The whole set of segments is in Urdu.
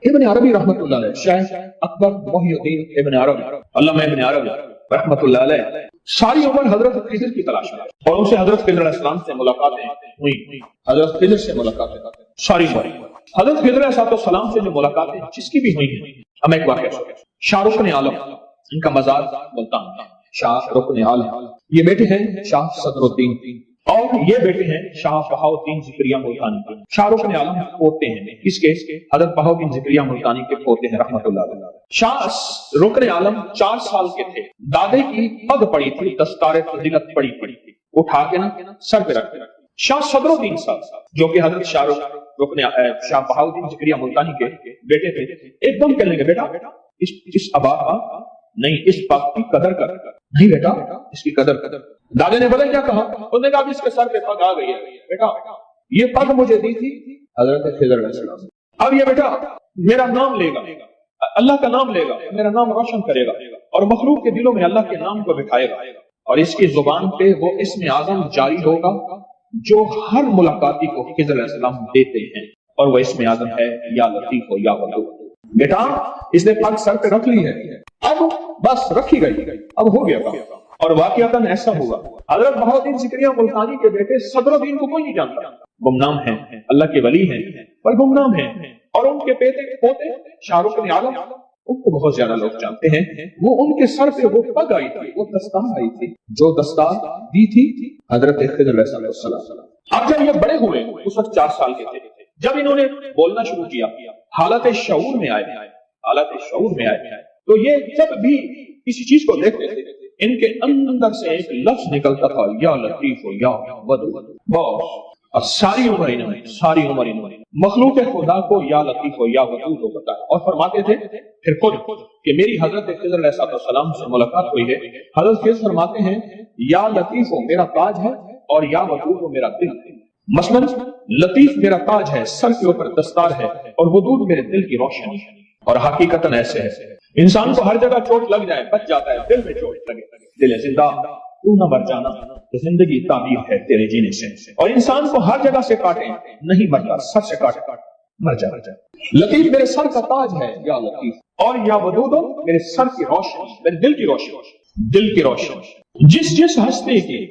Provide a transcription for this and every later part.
ابن عربی رحمۃ اللہ علیہ، شیخ اکبر محی الدین ابن عربی، علامہ ابن عربی رحمۃ اللہ علیہ، ساری عمر حضرت خضر کی تلاش میں، اور ان سے حضرت خضر علیہ السلام سے ملاقاتیں ہوئی، حضرت خضر سے ملاقاتیں ساری عمر۔ حضرت خضر علیہ السلام سے جو ملاقاتیں جس کی بھی ہوئی ہیں، ہم ایک واقعہ سنیں۔ شاہ رکن عالم، ان کا مزار ملتان ہے، شاہ رکن عالم، یہ بیٹے ہیں شاہ صدر الدین، اور یہ بیٹے ہیں شاہ بہاؤالدین زکریا ملتانی کے۔ شاہ رکن عالم پوتے ہیں کس کے؟ حضرت بہاؤالدین زکریا ملتانی کے پوتے ہیں رحمۃ اللہ علیہ۔ شاہ رکن عالم 4 سال کے تھے، دادے کی پگ پڑی تھی، دستار فضیلت پڑی تھی، اٹھا کے نا سر پہ رکھ کے۔ شاہ صدر الدین صاحب جو کہ حضرت شاہ بہاؤالدین زکریا ملتانی کے بیٹے تھے، ایک دم کہنے لگے بیٹا اس ابا کا نہیں، اس پگ کی قدر کر، نہیں بیٹا اس کی قدر کر۔ دادے نے بولے کیا کہا؟ انہوں نے کہا اس کے سر پہ پگ آ گئی ہے، بیٹا یہ پگ مجھے دی تھی حضرت خضر علیہ السلام، اب یہ بیٹا میرا نام لے گا، اللہ کا نام لے گا، میرا نام روشن کرے گا، اور مخلوق کے دلوں میں اللہ کے نام کو بٹھائے گا، اور اس کی زبان پہ وہ اسم اعظم جاری ہوگا جو ہر ملاقاتی کو خضر علیہ السلام دیتے ہیں، اور وہ اسم اعظم ہے یا لطیف ہو یا ودود۔ بیٹا اس نے پگ سر پہ رکھ لی ہے، اب بس رکھی گئی، اب ہو گیا کام۔ اور واقعتاً ایسا ہوا، حضرت بہاؤالدین زکریا ملتانی کے بیٹے صدر الدین کو کوئی نہیں جانتا، گمنام ہیں، اللہ کے ولی ہیں پر گمنام ہیں، اور ان کے پوتے شاہ رکن عالم ان کو بہت زیادہ لوگ جانتے ہیں۔ وہ ان کے سر پہ وہ پگ آئی تھی، وہ دستار آئی تھی جو دستار دی تھی حضرت خضر علیہ السلام۔ اب جب یہ بڑے ہوئے، اس وقت 4 سال کے تھے، جب انہوں نے بولنا شروع کیا، حالت شعور میں آئے، تو یہ جب بھی کسی چیز کو دیکھتے تھے، ان کے اندر سے ایک لفظ نکلتا تھا، یا لطیف ہو یا ودود، بس۔ اور ساری عمر انہوں نے مخلوق خدا کو یا لطیف ہو یا ودود ہو بتایا، اور فرماتے تھے پھر خود کہ میری حضرت خضر علیہ السلام سے ملاقات ہوئی ہے، حضرت خضر فرماتے ہیں یا لطیف ہو میرا تاج ہے، اور یا ودود ہو میرا دل ہے۔ مثلاً لطیف میرا تاج ہے، سر کے اوپر دستار ہے، اور ودود میرے دل کی روشنی ہے۔ اور حقیقتاً ایسے ہے، انسان کو ہر جگہ چوٹ لگ جائے بچ جاتا ہے، دل میں چوٹ لگے، دل زندہ تو نہ مر جانا، تو زندگی تعبیر ہے تیرے جینے سے۔ اور انسان کو ہر جگہ سے کاٹے نہیں مرتا، سر سے کاٹ مر جاتا۔ لطیف میرے سر کا تاج ہے یا لطیف، اور یا ودود میرے سر کی روشنی، میرے دل کی روشنی۔ جس ہستی کی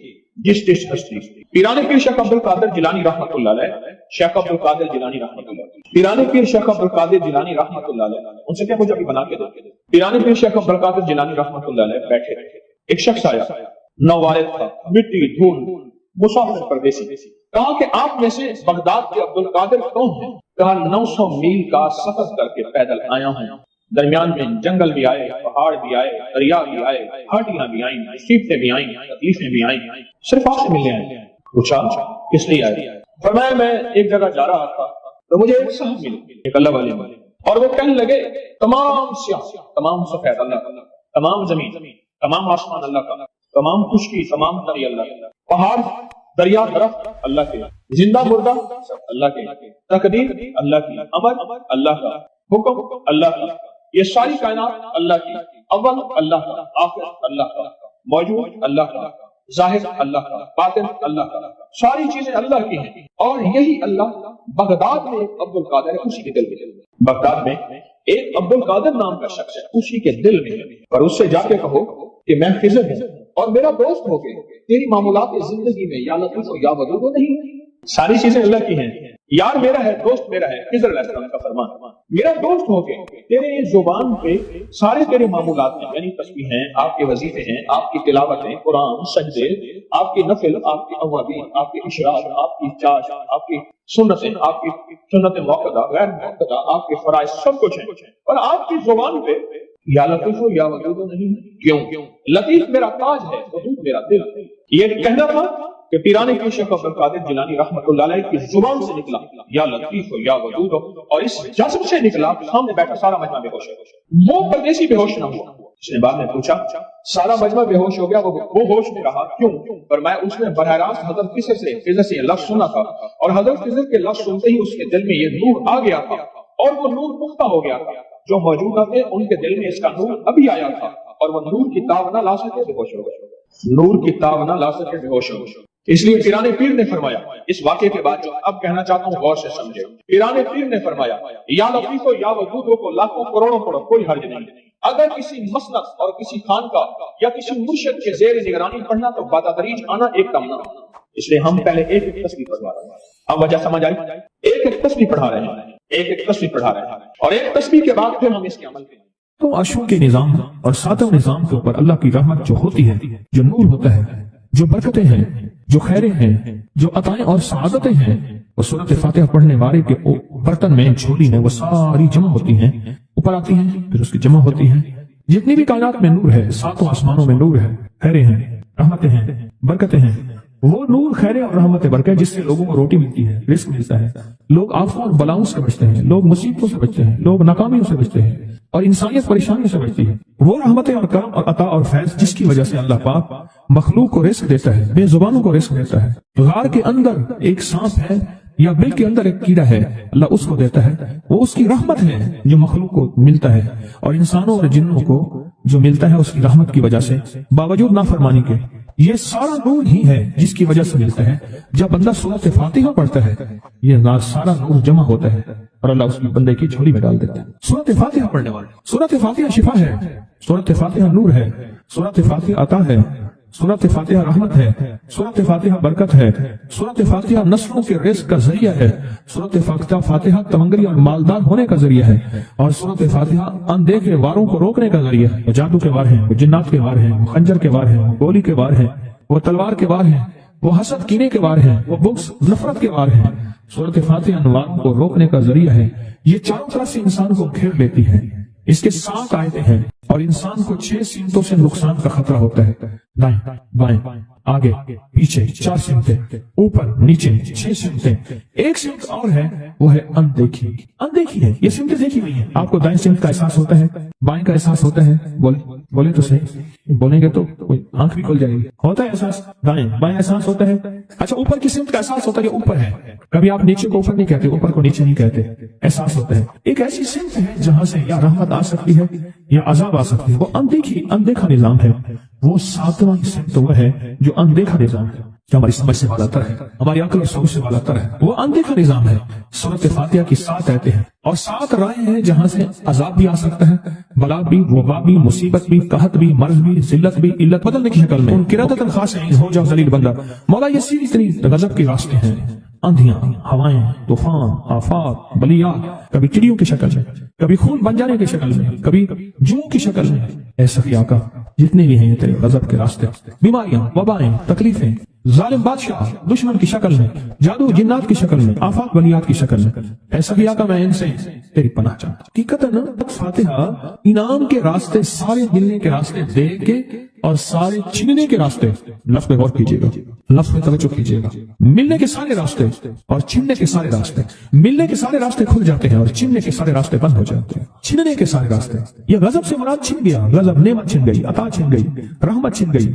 جس ہستی، پیران پیر شیخ عبد القادر جیلانی رحمۃ اللہ علیہ، شیخ عبد القادر جیلانی رحمۃ اللہ علیہ، پیران پیر شیخ عبد القادر جیلانی رحمۃ اللہ علیہ، ان سے کیا مجھے ابھی بنا کے دو۔ پیران پیر شیخ عبد القادر جیلانی رحمۃ اللہ علیہ بیٹھے، ایک شخص آیا، نووالد تھا، مٹی دھول مسافر پردیسی، کہا کہ آپ میں سے بغداد کے عبد القادر کون ہیں؟ کہا 900 میل کا سفر کر کے پیدل آیا ہوں، درمیان میں جنگل بھی آئے، پہاڑ بھی آئے، دریا بھی آئے، گھاٹیاں بھی آئیں، مصیبتیں بھی آئیں، تکلیفیں بھی آئیں، صرف آپ سے ملنے آئے۔ پوچھا کس لیے آئے؟ فرمایا میں ایک جگہ جا رہا تھا تو مجھے ایک صاحب ملے، ایک اللہ والے ملے، اور وہ کہنے لگے تمام سیاہ، تمام سفید اللہ کا، تمام زمین، تمام آسمان اللہ کا، تمام خشکی، تمام تری اللہ کا، پہاڑ دریا درخت اللہ کے، زندہ مردہ اللہ کے، تقدیر اللہ کی، امر اللہ کا، حکم اللہ کا، یہ ساری کائنات اللہ کی، اول اللہ کا، آخر اللہ کا، موجود اللہ کا، ظاہر اللہ کا، باطن اللہ کا، ساری چیزیں اللہ کی ہیں۔ اور یہی اللہ بغداد میں ایک عبد القادر ہے، اسی کے دل میں، بغداد میں ایک عبد القادر نام کا شخص ہے، اسی کے دل میں ہے، اور اس سے جا کے کہو کہ میں خضر ہوں اور میرا دوست ہو کے تیری معمولات زندگی میں یا لطیف ہو یا ودود ہو نہیں، ساری چیزیں اللہ کی ہیں، یار میرا ہے، دوست میرا ہے، خضر علیہ السلام کا فرمان، میرا دوست ہو کے تیرے زبان پہ سارے تیرے معمولات ہیں، یعنی تسبیح ہیں، آپ کے وظیفے ہیں، آپ کی تلاوتیں، قرآن، سجدے، آپ کی نفل، آپ کی اوابین، آپ کی اشراق، آپ کی چاش، آپ کی سنتیں، آپ کی سنت موقدہ، غیر موقدہ، آپ کے فرائض، سب کچھ ہیں، اور آپ کی زبان پہ یا لطیف ہو یا ودود ہو نہیں۔ کیوں؟ لطیف میرا تاج ہے، ودود میرا دل۔ یہ کہنا تھا کہ پیران پیر شیخ عبد القادر جیلانی رحمۃ اللہ علیہ کی زبان سے نکلا یا لطیف ہو یا ودود ہو، اور اس جذب سے نکلا، سامنے بیٹھا سارا مجمع بے ہوش ہے، وہ پردیسی بے ہوش نہ ہوا۔ اس نے بعد میں پوچھا، سارا مجمع بے ہوش ہو گیا، وہ ہوش میں رہا کیوں؟ فرمایا اس نے براہ راست حضرت خضر سے لفظ سنا تھا، اور حضرت خضر کے لفظ سنتے ہی اس کے دل میں یہ نور آ گیا تھا، اور وہ نور پختہ ہو گیا تھا، جو موجودہ تھے ان کے دل میں اس کا نور ابھی آیا تھا، اور وہ نور کی تاب نہ لا سکے، بے ہوش ہو گئے، نور کی تاب نہ لا سکے، بے ہوش ہو گئے۔ اس لیے پیران پیر نے فرمایا، اس واقعے کے بعد جو اب کہنا چاہتا ہوں غور سے سمجھے، پیران پیر نے فرمایا یا لطیف یا ودود کو لاکھوں کروڑوں پڑھو کوئی حرج نہیں، اگر کسی مسند اور کسی خان کا یا کسی مرشد کے زیر نگرانی پڑھنا تو بتدریج آنا ایک کم نہ، اس لیے ہم پہلے ایک ایک تسبیح پڑھوا رہے ہیں۔ اب وجہ سمجھ آئی؟ ایک ایک تسبیح پڑھا رہے ہیں، ایک ایک تسبیح پڑھا رہے ہیں، اور ایک تسبیح کے بعد پھر ہم اس کے عمل کریں۔ تو عشروں کے نظام اور ساتوں نظام کے اوپر اللہ کی رحمت جو ہوتی ہے، جو نور ہوتا ہے، جو برکتیں ہیں، جو خیریں ہیں، جو عطائیں اور سعادتیں ہیں، وہ سورۃ فاتحہ پڑھنے والے کے برتن میں، جھولی میں وہ ساری جمع ہوتی ہیں، اوپر آتی ہیں، پھر اس کی جمع ہوتی ہیں۔ جتنی بھی کائنات میں نور ہے، ساتوں آسمانوں میں نور ہے، خیریں ہیں، رحمتیں ہیں، برکتیں ہیں، وہ نور، خیریں اور رحمت برکت جس سے لوگوں کو روٹی ملتی ہے، رزق ملتا ہے، لوگ آفات اور بلاؤں سے بچتے ہیں، لوگ مصیبتوں سے بچتے ہیں، لوگ ناکامیوں سے بچتے ہیں، اور انسانیت پریشانیوں سے بچتی ہے۔ وہ رحمتیں اور کرم اور عطا اور فیض جس کی وجہ سے اللہ پاک مخلوق کو رزق دیتا ہے، بے زبانوں کو رزق دیتا ہے۔ غار کے اندر ایک سانپ ہے یا بل کے اندر ایک کیڑا ہے، اللہ اس کو دیتا ہے، وہ اس کی رحمت ہے جو مخلوق کو ملتا ہے، اور انسانوں اور جنوں کو جو ملتا ہے اس کی رحمت کی وجہ سے، باوجود نافرمانی کے۔ یہ سارا نور ہی ہے جس کی وجہ سے ملتا ہے۔ جب بندہ سورۃ فاتحہ پڑھتا ہے، یہ سارا نور جمع ہوتا ہے اور اللہ اس بندے کی جھولی میں ڈال دیتا ہے۔ سورۃ فاتحہ پڑھنے والے، سورۃ فاتحہ شفا ہے، سورۃ فاتحہ نور ہے، سورۃ فاتحہ عطا ہے، سورۃ فاتحہ رحمت ہے، سورۃ فاتحہ برکت ہے، سورۃ فاتحہ نسلوں کے رزق کا ذریعہ ہے، سورۃ فاتحہ تمنگری اور مالدار ہونے کا ذریعہ ہے، اور سورۃ فاتحہ اندیکھے واروں کو روکنے کا ذریعہ ہے۔ وہ جادو کے وار ہیں، وہ جنات کے وار ہیں، وہ خنجر کے وار ہیں، وہ گولی کے وار ہیں، وہ تلوار کے وار ہیں، وہ حسد کینے کے وار ہیں، وہ بغض نفرت کے وار ہیں۔ سورۃ فاتحہ انوار کو روکنے کا ذریعہ ہے۔ یہ چاروں طرف سے انسان کو گھیر لیتی ہے۔ اس کے 7 آیتیں ہیں، اور انسان کو 6 سمتوں سے نقصان کا خطرہ ہوتا ہے، دائیں بائیں آگے پیچھے 4 سمتیں، اوپر نیچے 6 سمتیں۔ ایک سمت اور ہے، وہ ہے اندیکھی۔ اندیکھی ہے، یہ سمتیں دیکھی ہوئی ہیں۔ آپ کو دائیں سمت کا احساس ہوتا ہے، بائیں کا احساس ہوتا ہے، بولے تو صحیح، بولیں گے تو آنکھ بھی کھل جائے گی۔ ہوتا ہے احساس، دائیں بائیں احساس ہوتا ہے۔ اچھا، اوپر کی سمت کا احساس ہوتا ہے، یہ اوپر ہے۔ کبھی آپ نیچے کو اوپر نہیں کہتے، اوپر کو نیچے نہیں کہتے، احساس ہوتا ہے۔ ایک ایسی سمت ہے جہاں سے یا رحمت آ سکتی ہے یا عذاب آ سکتی ہے، وہ اندیکھا نظام ہے۔ وہ 7واں سمت وہ ہے جو اندیکھا نظام ہے، جو ہماری سمجھ سے بالا تر ہے، ہماری عقل اور سوچ سے بالا تر ہے۔ وہ اندیکھا نظام ہے۔ سورۃ فاتحہ کی 7 آیتیں ہیں اور 7 رائے ہیں جہاں سے عذاب بھی آ سکتا ہے، بلا بھی، وبا بھی، مصیبت بھی، قحط بھی، مرض بھی، ذلت بھی، علت بدلنے کی شکل میں۔ قراتۃ خاصعین، ہو جاؤ ذلیل بندہ۔ مولا یہ سیدھی ترین غضب کے راستے ہیں، آندھیاں، ہوائیں، طوفان، آفات، بلیات، کبھی چڑیوں کی شکل میں، کبھی خون بن جانے کی شکل میں، کبھی جو کی شکل میں۔ اے سخی آقا، جتنے بھی ہیں یہ تیرے غضب کے راستے، بیماریاں، وبائیں، تکلیفیں، ظالم بادشاہ دشمن کی شکل میں، جادو جنات کی شکل میں، آفات بلیات کی شکل میں، اے سخی آقا میں ان سے تیری پناہ چاہتا ہوں۔ حقیقتاً فاتحہ انعام کے راستے، سارے ملنے کے راستے دے کے اور سارے چھننے کے راستے، لفظ پہ غور کیجیے گا، لفظ پہ توجہ کیجیے گا۔ ملنے کے سارے راستے اور چھننے کے سارے راستے، ملنے کے سارے راستے کھل جاتے ہیں اور چھننے کے سارے راستے بند ہو جاتے ہیں۔ چھننے کے سارے راستے، یہ غضب سے مراد چھن گیا، غضب نعمت چھن گئی، عطا چھن گئی، رحمت چھن گئی،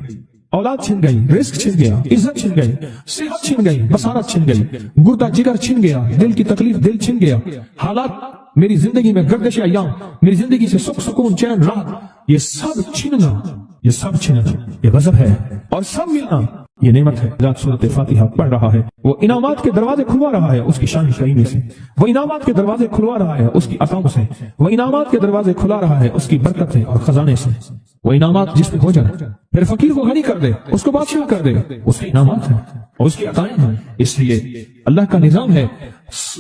اولاد چھن گئی، رزق چھن گیا، عزت چھن گئی، صحت چھن گئی، بصارت چھن گئی، گردہ جگر چھن گیا، دل کی تکلیف دل چھن گیا، حالات میری زندگی میں گردش ایام، میری زندگی سے سکھ سکون چین راحت، یہ سب چھننا، یہ سب چھننا، یہ غضب ہے، اور سب ملنا یہ نعمت ہے۔ ذات سورۃ فاتحہ پڑھ رہا ہے، وہ انعامات کے دروازے کھلوا رہا ہے اس کی شان کریمی سے، وہ انعامات کے دروازے کھلوا رہا ہے اس کی عطاؤں سے، وہ انعامات کے دروازے کھلا رہا ہے اس کی برکت سے اور خزانے سے۔ وہ انعامات جس پہ ہو جائے، پھر فقیر کو غنی کر دے، اس کو بادشاہ کر دے، اس کے انعامات ہیں اور اس کی عطائیں ہیں۔ اس لیے اللہ کا نظام ہے،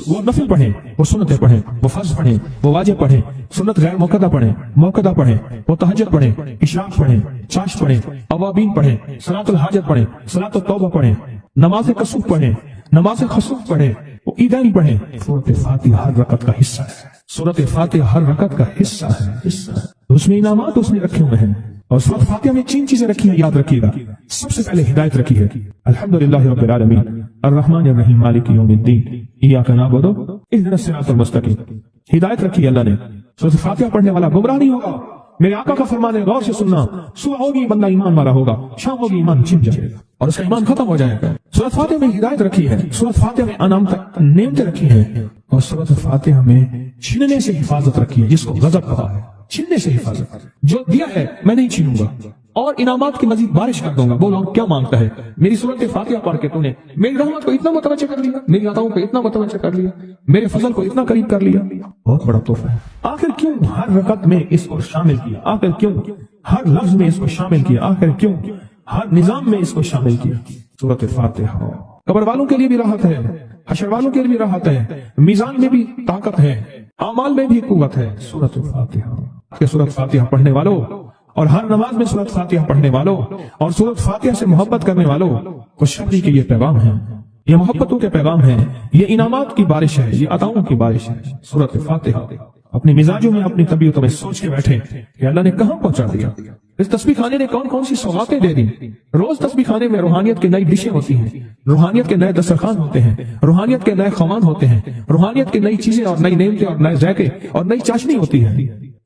وہ نفل پڑھیں، وہ سنتیں پڑھیں، وہ فرض پڑھیں، وہ واجب پڑھیں، سنت غیر موقدہ پڑھیں، موقدہ پڑھیں، وہ تہجد پڑھیں، اشراق پڑھیں، چاشت پڑھیں، اوابین پڑھیں، صلاۃ الحاجت پڑھیں، صلاۃ التوبہ پڑھیں، نماز کسوف پڑھیں، نماز خسوف پڑھیں، وہ عیدین پڑھیں۔ سورۃ فاتحہ ہر رکعت کا حصہ ہے، سورۃ فاتحہ ہر رکعت کا حصہ ہے، اس میں انعامات اس نے رکھے ہوئے ہیں۔ اور سورۃ فاتحہ میں 3 چیزیں رکھی ہیں، یاد رکھیے گا۔ سب سے پہلے ہدایت رکھی ہے، الحمدللہ رب العالمین الرحمن الرحیم مالک یوم الدین ایاک نعبد اهدنا الصراط المستقیم۔ ہدایت رکھی ہے اللہ نے۔ سورۃ فاتحہ پڑھنے والا گمراہ نہیں ہوگا، میرے آقا کا فرمان ہے، غور سے سننا۔ صبح ہوگی بندہ ایمان والا ہوگا، شام ہوگی ایمان چھن جائے گا اور اس کا ایمان ختم ہو جائے گا۔ سورۃ فاتحہ میں ہدایت رکھی ہے، سورۃ فاتحہ میں نعمتیں رکھی ہیں، اور سورۃ فاتحہ میں چھننے سے حفاظت رکھی ہے، جس کو غضب کہا ہے، چھننے سے حفاظت۔ جو دیا ہے میں نہیں چھینوں گا، اور انعامات کی مزید بارش کر دوں گا. بولو کیا مانگتا ہے؟ میری سورت فاتحہ پڑھ کے تو نے میری رحمت کو اتنا متوجہ کر لیا, میری عطاؤں کو اتنا متوجہ کر لیا, میرے فضل کو اتنا قریب کر لیا. بہت بڑا تحفہ ہے. آخر کیوں ہر رکعت میں اس کو شامل کیا؟ آخر کیوں ہر لفظ میں اس کو شامل کیا؟ آخر کیوں ہر نظام میں اس کو شامل کیا؟ سورت فاتحہ قبر والوں کے لیے بھی راحت ہے, حشر والوں کے لیے بھی راحت ہے, میزان میں بھی طاقت ہے, اعمال میں بھی قوت ہے. سورت فاتحہ. سورت فاتحہ پڑھنے والوں اور ہر نماز میں سورت فاتحہ پڑھنے والوں اور سورت فاتحہ سے محبت کرنے والوں خوشخبری کے یہ پیغام ہے, یہ محبتوں کے پیغام ہے, یہ انعامات کی بارش ہے, یہ عطاؤں کی بارش ہے. سورت فاتحہ اپنی مزاجوں میں, اپنی طبیعتوں میں سوچ کے بیٹھے کہ اللہ نے کہاں پہنچا دیا. اس تسبیح خانے نے کون کون سی سوغاتیں دے دی. روز تسبیح خانے میں روحانیت کی نئی ڈشیں ہوتی ہیں, روحانیت کے نئے دسترخوان ہوتے ہیں, روحانیت کے نئے خوان ہوتے ہیں, روحانیت کی نئی چیزیں اور نئی نعمتیں اور نئے ذائقے اور نئی چاشنی ہوتی ہے.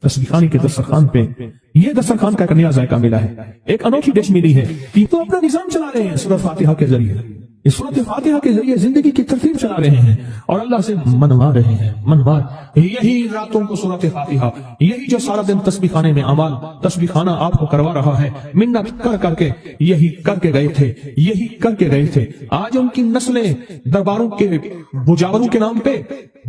تسبیح خانے کے دسترخوان پہ یہ دسترخوان کا ایک نیا ذائقہ ملا ہے, ایک انوکھی ڈش ملی ہے. تو اپنا نظام چلا رہے ہیں سورۃ فاتحہ کے ذریعے, اس سورۃ فاتحہ کے ذریعے زندگی کی ترتیب چلا رہے ہیں اور اللہ سے منوا رہے ہیں. منوا یہی راتوں کو سورۃ فاتحہ, یہی جو سارا دن تسبیح خانے میں اعمال تسبیح خانہ آپ کو کروا رہا ہے, منت کر کر کے یہی کر کے گئے تھے, یہی کر کے گئے تھے. آج ان کی نسلیں درباروں کے بجاوروں کے نام پہ,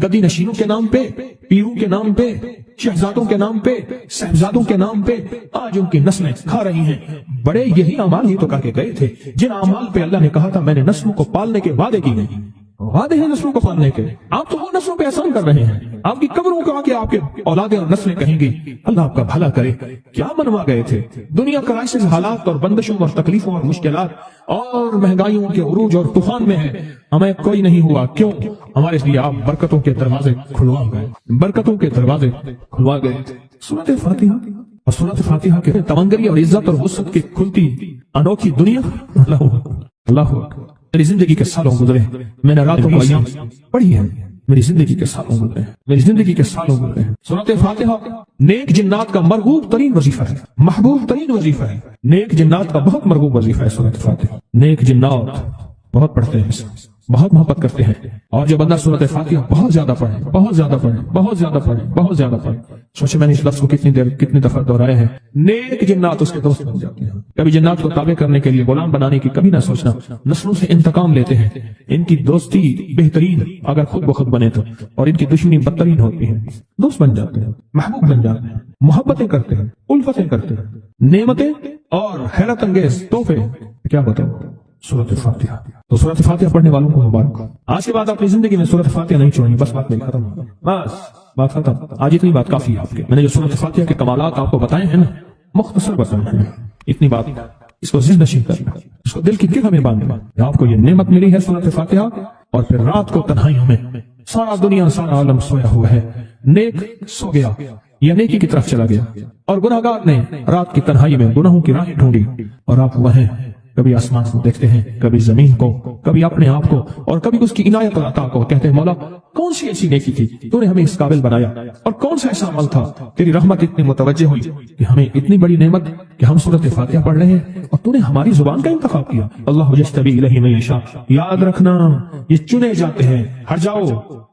گدی نشینوں کے نام پہ, پیروں کے نام پہ, شہزادوں کے نام پہ, صاحبزادوں کے نام پہ آج ان کی نسلیں کھا رہی ہیں. بڑے یہی اعمال ہی تو کر کے گئے تھے جن اعمال پہ اللہ نے کہا تھا میں نے نسلوں کو پالنے کے وعدے کی گئی. وعدے ہیں نسلوں کو پالنے کے, آپ تو وہ نسلوں پہ احسان کر رہے ہیں. آپ کی قبروں کو آگے آپ کے اولادیں اور نسلیں کہیں گی اللہ آپ کا بھلا کرے. کیا منوا گئے تھے؟ دنیا کرائسس, حالات اور بندشوں اور تکلیفوں اور مشکلات اور مہنگائیوں کے عروج اور طوفان میں ہے, ہمیں کوئی نہیں ہوا. کیوں؟ ہمارے لیے آپ برکتوں کے دروازے کھلوا گئے, برکتوں کے دروازے کھلوا گئے. سورۃ فاتحہ اور سورۃ فاتحہ کے تمنگری اور عزت اور وسعت کی کھلتی انوکھی دنیا. اللہ میری زندگی کے سالوں گزرے, میں نے راتوں کو ایام پڑھی ہے, میری زندگی کے سالوں گزرے ہیں, میری زندگی کے سالوں گزرے ہیں. سورۃ فاتحہ نیک جنات کا مرغوب ترین وظیفہ ہے, محبوب ترین وظیفہ ہے. نیک جنات کا بہت مرغوب وظیفہ ہے سورۃ فاتحہ. نیک جنات بہت پڑھتے ہیں, بہت محبت کرتے ہیں, اور جو بندہ سورۃ فاتحہ بہت زیادہ پڑھے, بہت زیادہ پڑھے, بہت زیادہ پڑھے, بہت زیادہ پڑھے. سوچے میں نے اس لفظ کو کتنی دیر کتنی دفعہ دہرائے ہیں. نیک جنات اس کے دوست بن جاتے ہیں. کبھی جنات کو تابع کرنے کے لیے غلام بنانے کی کبھی نہ سوچنا. نسلوں سے انتقام لیتے ہیں. ان کی دوستی بہترین اگر خود بخود بنے تو, اور ان کی دشمنی بدترین ہوتی ہے. دوست بن جاتے ہیں, محبوب بن جاتے ہیں, محبتیں کرتے ہیں, الفتیں کرتے ہیں, نعمتیں اور حیرت انگیز تحفے. کیا بتاؤ سورۃ فاتحہ. تو سورۃ فاتحہ پڑھنے والوں کو مبارک. آج کے بعد اپنی زندگی میں سورۃ فاتحہ نہیں چھوڑنی. بس بات میری ختم, بس بات ختم. آج اتنی بات کافی ہے آپ کے. میں نے جو سورۃ فاتحہ کے کمالات آپ کو بتائے ہیں نا, مختصر بتائے ہیں, اتنی بات. اس کو ذہن نشین کرنا, اس کو دل کی گہرا میں باندھنا. آپ کو یہ نعمت ملی ہے سورۃ فاتحہ, اور پھر رات کو تنہائیوں میں سارا دنیا سارا عالم سویا ہوا ہے, نیک سو گیا یا نیکی کی طرف چلا گیا, اور گناہگار نے رات کی تنہائی میں گناہوں کی راہیں ڈھونڈی, اور آپ وہیں کبھی آسمان کو دیکھتے ہیں, کبھی زمین کو, کبھی اپنے آپ کو, اور کبھی اس کی عنایت اور عطا کو. کہتے ہیں مولا کون سی ایسی نیکی تھی تو نے ہمیں اس قابل بنایا, اور کون سا ایسا عمل تھا تیری رحمت اتنی متوجہ ہوئی کہ ہمیں اتنی بڑی نعمت کہ ہم سورۃ فاتحہ پڑھ رہے ہیں اور تو نے ہماری زبان کا انتخاب کیا. اللہ یجتبی الیہ من یشاء. یاد رکھنا یہ چنے جاتے ہیں, ہٹ جاؤ,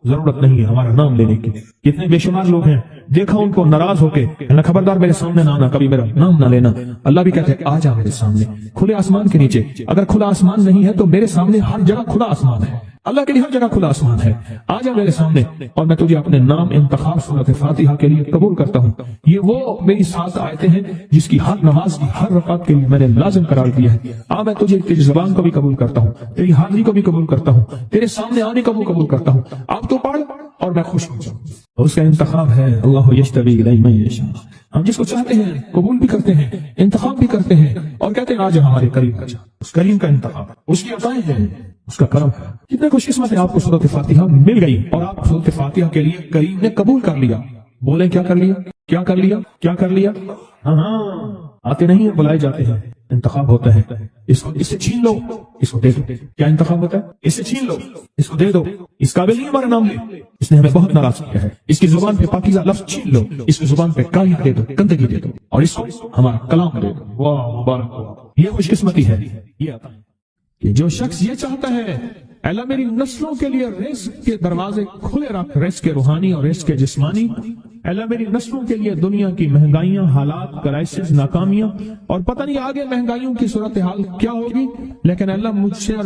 ضرورت نہیں ہے ہمارا نام لینے کی. کتنے بے شمار لوگ ہیں, دیکھا ان کو ناراض ہو کے, اللہ خبردار میرے سامنے نہ آنا, کبھی میرا نام نہ لینا. اللہ بھی کہتے ہیں آ جا میرے سامنے, کھلے آسمان کے نیچے. اگر کھلا آسمان نہیں ہے تو میرے سامنے ہر جگہ کھلا آسمان ہے. اللہ کے لیے ہر جگہ کھلا آسمان ہے. آ جا میرے سامنے, اور میں تجھے اپنے نام انتخاب سورۃ فاتحہ کے لیے قبول کرتا ہوں. یہ وہ میری 7 آیتیں ہیں جس کی ہر نماز کی ہر رکعت کے لیے میں نے لازم قرار دیا ہے. میں تجھے تیری زبان کو بھی قبول کرتا ہوں, تیری حاضری کو بھی قبول کرتا ہوں, تیرے سامنے آنے کو بھی قبول کرتا ہوں. آپ تو پڑھ اور میں خوش ہو جاؤں. اس کا انتخاب ہے اللہ یجتبی الیہ من یشاء. ہم جس کو چاہتے ہیں قبول بھی کرتے ہیں, انتخاب بھی کرتے ہیں, اور کہتے ہیں آج ہمارے قریب آ جا. اس کریم کا انتخاب, اس کی عطائیں ہیں, اس کا کرم ہے. کتنے خوش قسمت ہے آپ کو سورۃ فاتحہ مل گئی, اور آپ سورۃ فاتحہ کے لیے کریم نے قبول کر لیا. بولے کیا کر لیا, کیا کر لیا, کیا کر لیا. ہاں آتے نہیں ہیں, بلائے جاتے ہیں. انتخاب ہوتا ہے, اس سے چھین لو, اس کو دے دو. کیا انتخاب ہوتا ہے؟ اس سے چھین لو, اس کو دے دو. اس قابل نہیں ہمارا نام لے, اس نے ہمیں بہت ناراض کیا ہے. اس کی زبان پہ پاکیزہ لفظ چھین لو, اس کی زبان پہ کالیاں دے دو, گندگی دے دو, اور اس کو ہمارا کلام دے دو. واہ مبارک. یہ خوش قسمتی ہے, یہ آتا ہے کہ جو شخص یہ چاہتا ہے اللہ میری نسلوں کے لیے رزق کے دروازے کھلے رکھ، رزق کے روحانی اور رزق کے جسمانی۔ اللہ میری نسلوں کے لیے دنیا کی مہنگائیاں، حالات، کرائسس، ناکامیاں، اور پتہ نہیں آگے مہنگائیوں کی صورتحال کیا ہوگی، لیکن اللہ مجھ سے اور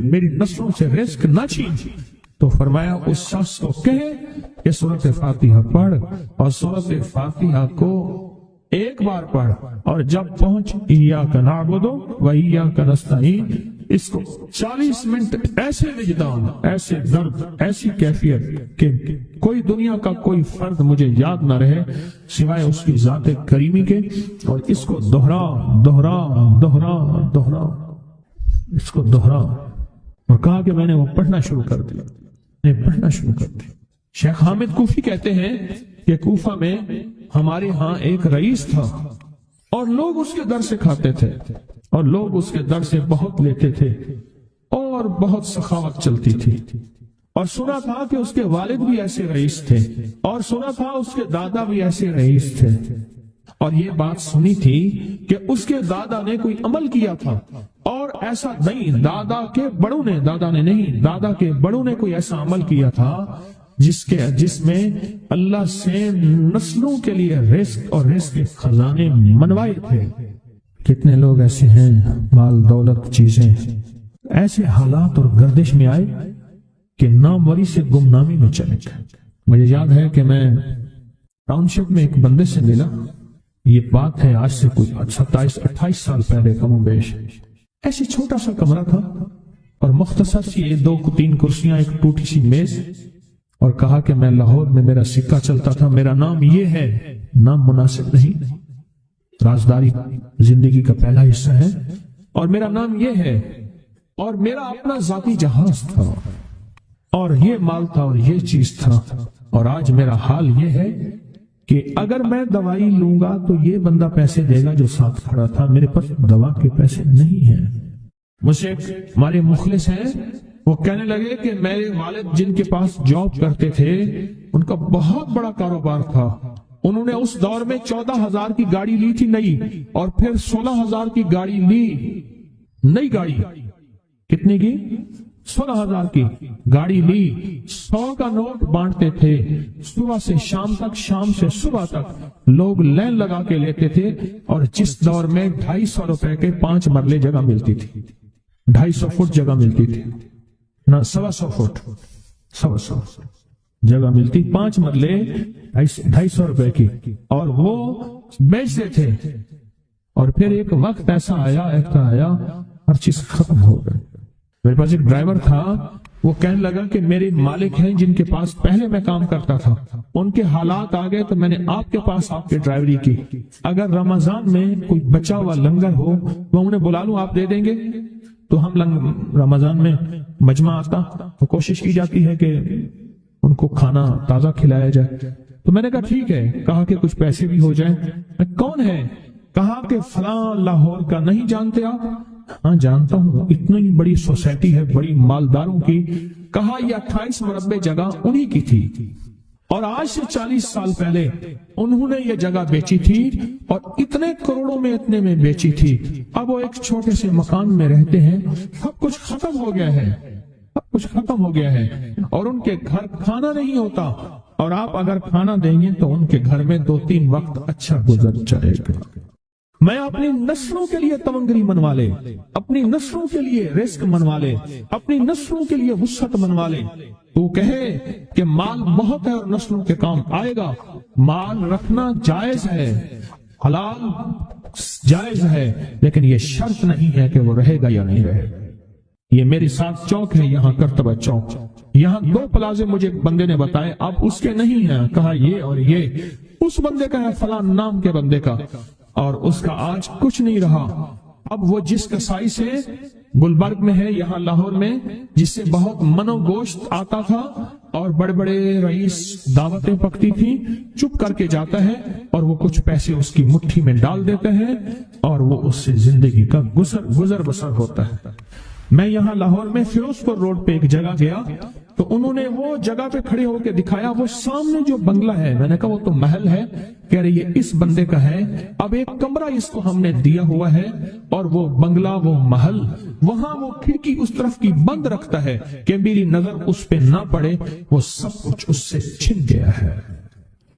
میری نسلوں سے رزق نہ چھین۔ تو فرمایا اس شخص کو کہے کہ سورۃ فاتحہ پڑھ، اور سورۃ فاتحہ کو ایک بار پڑھ، اور جب پہنچ ایاک نعبد و ایاک نستعین، اس کو 40 منٹ ایسے وجدان، ایسے درد، ایسی کیفیت کہ کوئی دنیا کا کوئی فرد مجھے یاد نہ رہے سوائے اس کی ذات کریمی کے، اور اس کو دہرا دہرا دہرا دہرا، اس کو دہرا۔ اور کہا کہ میں نے وہ پڑھنا شروع کر دیا، پڑھنا شروع کر دیا۔ شیخ حامد کوفی کہتے ہیں کہ کوفہ میں ہمارے ہاں ایک رئیس تھا، اور لوگ اس کے در سے کھاتے تھے، اور لوگ اس کے در سے بہت لیتے تھے، اور بہت سخاوت چلتی تھی۔ اور سنا تھا کہ اس کے والد بھی ایسے رئیس تھے، اور سنا تھا اس کے دادا بھی ایسے رئیس تھے، اور یہ بات سنی تھی کہ اس کے دادا نے کوئی عمل کیا تھا، اور ایسا نہیں، دادا کے بڑوں نے کوئی ایسا عمل کیا تھا جس میں اللہ سے نسلوں کے لیے رزق اور رزق کے خزانے منوائے تھے۔ کتنے لوگ ایسے ہیں، مال دولت چیزیں ایسے حالات اور گردش میں آئے کہ ناموری سے گمنامی میں چلے گئے۔ مجھے یاد ہے کہ میں ٹاؤن شپ میں ایک بندے سے ملا، یہ بات ہے آج سے کوئی 27-28 سال پہلے کم و بیش۔ ایسی چھوٹا سا کمرہ تھا، اور مختصر سی 2-3 کرسیاں، ایک ٹوٹی سی میز، اور کہا کہ میں لاہور میں میرا سکہ چلتا تھا، میرا نام یہ ہے، نام مناسب نہیں، رازداری زندگی کا پہلا حصہ ہے، اور میرا نام یہ ہے، اور میرا اپنا ذاتی جہاز تھا، اور یہ مال تھا، اور یہ چیز تھا، اور آج میرا حال یہ ہے کہ اگر میں دوائی لوں گا تو یہ بندہ پیسے دے گا جو ساتھ کھڑا تھا، میرے پاس دوا کے پیسے نہیں ہیں۔ مجھ سے ہمارے مخلص ہیں، وہ کہنے لگے کہ میرے والد جن کے پاس جاب کرتے تھے ان کا بہت بڑا کاروبار تھا، انہوں نے اس دور میں 14,000 کی گاڑی لی تھی نئی، اور پھر 16,000 کی گاڑی لی، نئی گاڑی، کتنے کی؟ 16,000 کی گاڑی لی، 100 کا نوٹ بانٹتے تھے، صبح سے شام تک، شام سے صبح تک لوگ لین لگا کے لیتے تھے، اور جس دور میں 250 روپے کے 5 مرلے جگہ ملتی تھی، 250 فٹ جگہ ملتی تھی، نہ 125 فٹ، 125 جگہ ملتی، 5 مرلے 250 روپے کی، اور وہ بیچتے تھے۔ اور پھر ایک وقت ایسا آیا ہر چیز ختم ہو گئی۔ میرے پاس ایک ڈرائیور تھا، وہ کہنے لگا کہ میرے مالک ہیں جن کے پاس پہلے میں کام کرتا تھا، ان کے حالات آ گئے تو میں نے آپ کے پاس آپ کی ڈرائیوری کی، اگر رمضان میں کوئی بچا ہوا لنگر ہو وہ انہیں بلا لوں، آپ دے دیں گے؟ تو ہم رمضان میں مجمع آتا تو کوشش کی جاتی ہے کہ ان کو کھانا تازہ کھلایا جائے۔ تو میں نے کہا ٹھیک ہے، کہا کہ کچھ پیسے بھی ہو جائیں۔ کون ہے؟ کہا کہ فلاں لاہور کا، نہیں جانتے آپ؟ ہاں جانتا ہوں، اتنی بڑی سوسائٹی ہے، بڑی مالداروں کی۔ کہا یہ 28 مربع جگہ انہی کی تھی، اور آج سے 40 سال پہلے انہوں نے یہ جگہ بیچی تھی، اور اتنے کروڑوں میں اتنے میں بیچی تھی۔ اب وہ ایک چھوٹے سے مکان میں رہتے ہیں، سب کچھ ختم ہو گیا ہے، سب کچھ ختم ہو گیا ہے، اور ان کے گھر کھانا نہیں ہوتا، اور آپ اگر کھانا دیں گے تو ان کے گھر میں 2-3 وقت اچھا گزر جائے گا۔ میں اپنی نسلوں کے لیے تمنگری منوا لے، اپنی نسلوں کے لیے رزق منوا لے، اپنی نسلوں کے لیے وسعت منوا لے۔ تو کہے کہ مال بہت ہے اور نسلوں کے کام آئے گا، مال رکھنا جائز ہے، حلال جائز ہے، لیکن یہ شرط نہیں ہے کہ وہ رہے گا یا نہیں رہے گا۔ یہ میری ساتھ چوک ہے، یہاں کرتبہ چوک، یہاں 2 پلازے مجھے بندے نے بتائے، اب اس کے نہیں ہیں، کہا یہ اور یہ اس بندے کا ہے، فلاں نام کے بندے کا، اور اس کا آج کچھ نہیں رہا۔ اب وہ جس کسائی سے گلبرگ میں ہے، یہاں لاہور میں، جس سے بہت منو گوشت آتا تھا اور بڑے بڑے رئیس دعوتیں پکتی تھی، چپ کر کے جاتا ہے اور وہ کچھ پیسے اس کی مٹھی میں ڈال دیتے ہیں اور وہ اس سے زندگی کا گزر بسر ہوتا ہے۔ میں یہاں لاہور میں فیروزپور روڈ پہ ایک جگہ گیا تو انہوں نے وہ جگہ پہ کھڑے ہو کے دکھایا، وہ سامنے جو بنگلہ ہے، میں نے کہا وہ تو محل ہے، کہہ رہے یہ اس بندے کا ہے، اب ایک کمرہ اس کو ہم نے دیا ہوا ہے اور وہ بنگلہ وہ محل وہاں وہ کھڑکی اس طرف کی بند رکھتا ہے کہ میری نظر اس پہ نہ پڑے، وہ سب کچھ اس سے چھن گیا ہے۔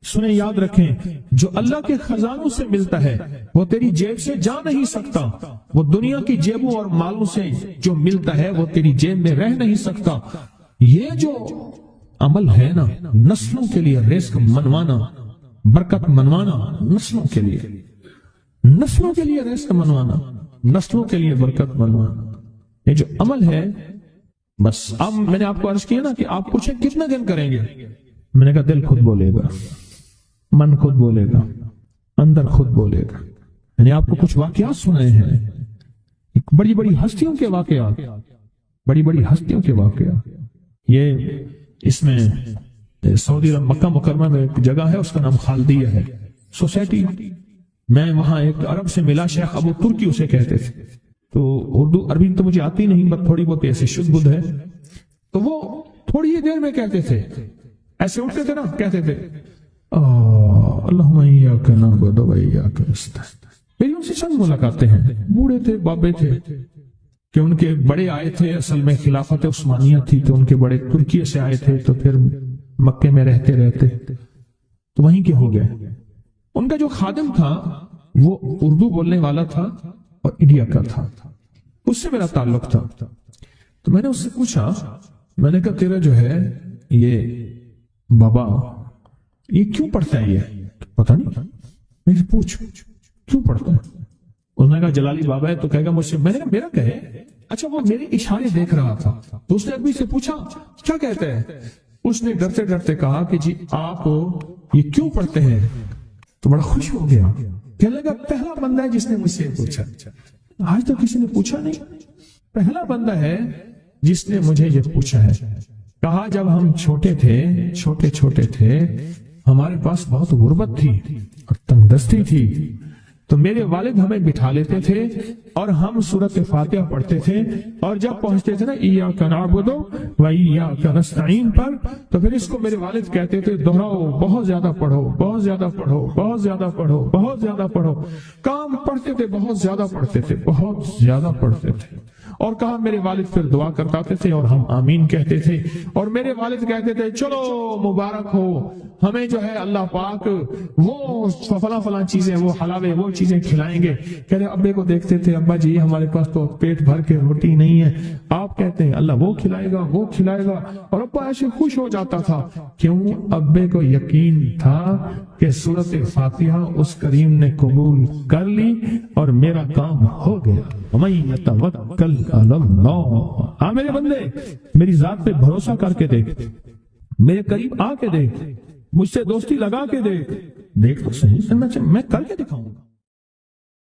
سنیں، یاد رکھیں، جو اللہ کے خزانوں سے ملتا ہے وہ تیری جیب سے جا نہیں سکتا، وہ دنیا کی جیبوں اور مالوں سے جو ملتا ہے وہ تیری جیب میں رہ نہیں سکتا۔ یہ جو عمل ہے نا، نسلوں کے لیے رزق منوانا، برکت منوانا، نسلوں کے لیے رزق منوانا، نسلوں کے لیے برکت منوانا، یہ جو عمل ہے، بس اب میں نے آپ کو عرض کیا نا کہ آپ پوچھیں کتنے دن کریں گے، میں نے کہا دل خود بولے گا، من خود بولے گا، اندر خود بولے گا۔ میں نے آپ کو کچھ واقعات سنائے ہیں، بڑی بڑی ہستیوں کے واقعات، یہ اس میں سعودی عرب مکہ مکرمہ میں ایک جگہ ہے، اس کا نام خالدیہ ہے سوسائٹی۔ میں وہاں ایک عرب سے ملا، شیخ ابو ترکی اسے کہتے تھے، تو اردو عربی تو مجھے آتی نہیں، بس تھوڑی بہت ایسے شد بدھ ہے، تو وہ تھوڑی ہی دیر میں کہتے تھے، ایسے اٹھتے تھے نا، کہتے تھے اللہم ایاک نعبد و ایاک نستعین۔ میری ان سے چند ملاقاتیں ہیں، بوڑھے تھے، بابے تھے، کہ ان کے بڑے آئے تھے، اصل میں خلافت عثمانیہ تھی تو ان کے بڑے ترکیے سے آئے تھے، تو پھر مکے میں رہتے تو وہیں کے ہو گئے۔ ان کا جو خادم تھا وہ اردو بولنے والا تھا اور انڈیا کا تھا، اس سے میرا تعلق تھا، تو میں نے اس سے پوچھا، میں نے کہا تیرا جو ہے یہ بابا یہ کیوں پڑھتا ہے؟ یہ پتہ نہیں، میں سے پوچھ کیوں پڑھتا ہے؟ اس نے کہا جلالی بابا ہے تو کہے گا مجھ سے، میں نے کہا میرا کہے، اچھا وہ میرے اشارے دیکھ رہا تھا، تو اس نے ابھی سے پوچھا کیا کہتے ہیں؟ اس نے ڈرتے ڈرتے کہا کہ جی آپ یہ کیوں پڑھتے ہیں؟ تو بڑا خوش ہو گیا، کہنے لگا پہلا بندہ ہے جس نے مجھ سے پوچھا، آج تک کسی نے پوچھا نہیں، پہلا بندہ ہے جس نے مجھے یہ پوچھا ہے۔ کہا جب ہم چھوٹے تھے ہمارے پاس بہت غربت تھی اور تنگ دستی تھی، تو میرے والد ہمیں بٹھا لیتے تھے اور ہم سورۃ فاتحہ پڑھتے تھے، اور جب پہنچتے تھے نا ایاک نعبد و ایاک نستعین پر، تو پھر اس کو میرے والد کہتے تھے دہراؤ، بہت زیادہ پڑھو، بہت زیادہ پڑھو، بہت زیادہ پڑھو، بہت زیادہ پڑھو۔ کام پڑھتے تھے، بہت زیادہ پڑھتے تھے، اور کہا میرے والد پھر دعا کرتے تھے اور ہم آمین کہتے تھے، اور میرے والد کہتے تھے چلو مبارک ہو، ہمیں جو ہے اللہ پاک وہ فلاں چیزیں، وہ حلاوے، وہ چیزیں کھلائیں گے۔ کہتے ابے کو دیکھتے تھے، ابا جی ہمارے پاس تو پیٹ بھر کے روٹی نہیں ہے، آپ کہتے ہیں اللہ وہ کھلائے گا، وہ کھلائے گا، اور ابا ایسے خوش ہو جاتا تھا۔ کیوں؟ ابے کو یقین تھا کہ سورۃ فاتحہ اس کریم نے قبول کر لی اور میرا کام ہو گیا۔ وَمَن يَتَوَكَّلْ عَلَى اللَّهِ، ہاں میرے بندے میری ذات پہ بھروسہ کر کے دیکھ، میرے قریب آ کے دیکھ، مجھ سے دوستی لگا کے دیکھ تو صحیح، میں کر کے دکھاؤں گا۔